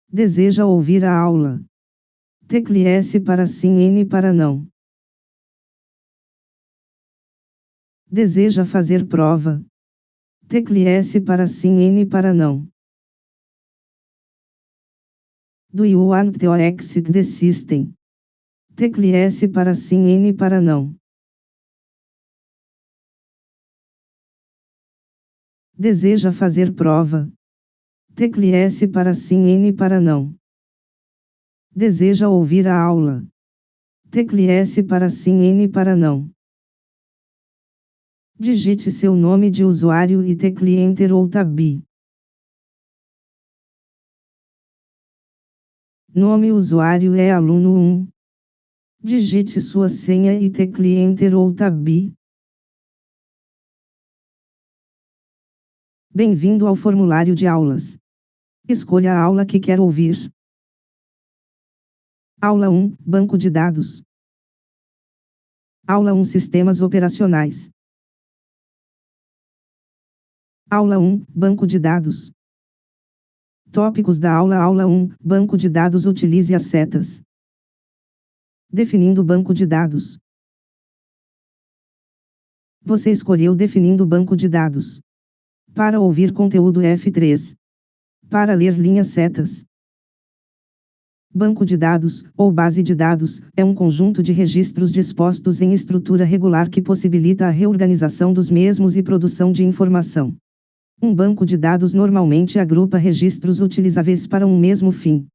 Deseja ouvir a aula? Tecle S para sim, N para não. Deseja fazer prova? Tecle S para sim, N para não. Do you want to exit the system? Tecle S para sim, N para não. Deseja fazer prova? Tecle S para sim, N para não. Deseja ouvir a aula? Tecle S para sim, N para não. Digite seu nome de usuário e tecle Enter ou Tab. Nome usuário é aluno 1. Digite sua senha e tecle Enter ou Tab. Bem-vindo ao formulário de aulas. Escolha a aula que quer ouvir. Aula 1, Banco de dados. Aula 1, Sistemas operacionais. Aula 1, Banco de dados. Tópicos da aula. Aula 1, Banco de dados. Utilize as setas. Definindo banco de dados. Você escolheu definindo banco de dados. Para ouvir conteúdo F3. Para ler linhas setas. Banco de dados, ou base de dados, é um conjunto de registros dispostos em estrutura regular que possibilita a reorganização dos mesmos e produção de informação. Um banco de dados normalmente agrupa registros utilizáveis para um mesmo fim.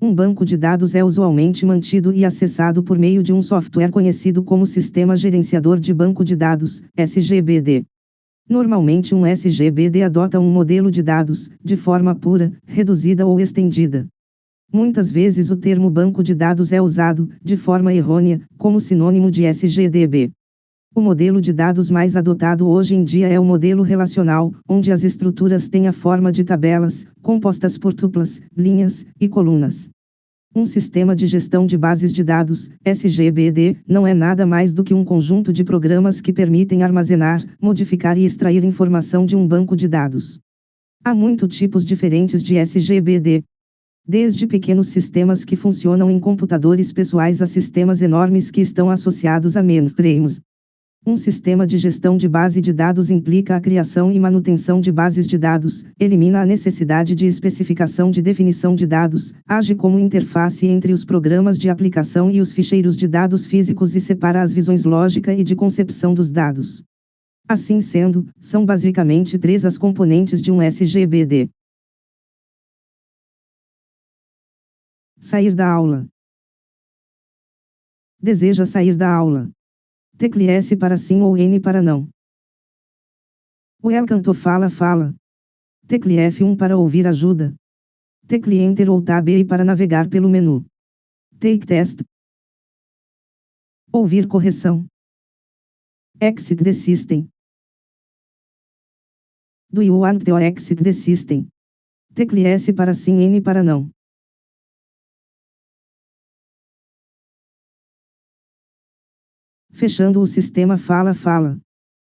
Um banco de dados é usualmente mantido e acessado por meio de um software conhecido como Sistema Gerenciador de Banco de Dados, SGBD. Normalmente um SGBD adota um modelo de dados, de forma pura, reduzida ou estendida. Muitas vezes o termo banco de dados é usado, de forma errônea, como sinônimo de SGDB. O modelo de dados mais adotado hoje em dia é o modelo relacional, onde as estruturas têm a forma de tabelas, compostas por tuplas, linhas e colunas. Um sistema de gestão de bases de dados, SGBD, não é nada mais do que um conjunto de programas que permitem armazenar, modificar e extrair informação de um banco de dados. Há muitos tipos diferentes de SGBD. Desde pequenos sistemas que funcionam em computadores pessoais a sistemas enormes que estão associados a mainframes. Um sistema de gestão de base de dados implica a criação e manutenção de bases de dados, elimina a necessidade de especificação de definição de dados, age como interface entre os programas de aplicação e os ficheiros de dados físicos e separa as visões lógica e de concepção dos dados. Assim sendo, são basicamente três as componentes de um SGBD. Sair da aula. Deseja sair da aula? Tecle S para sim ou N para não. Welcome to fala. Tecle F1 para ouvir ajuda. Tecle Enter ou Tab E para navegar pelo menu. Take test. Ouvir correção. Exit the system. Do you want to exit the system? Tecle S para sim, N para não. Fechando o sistema fala.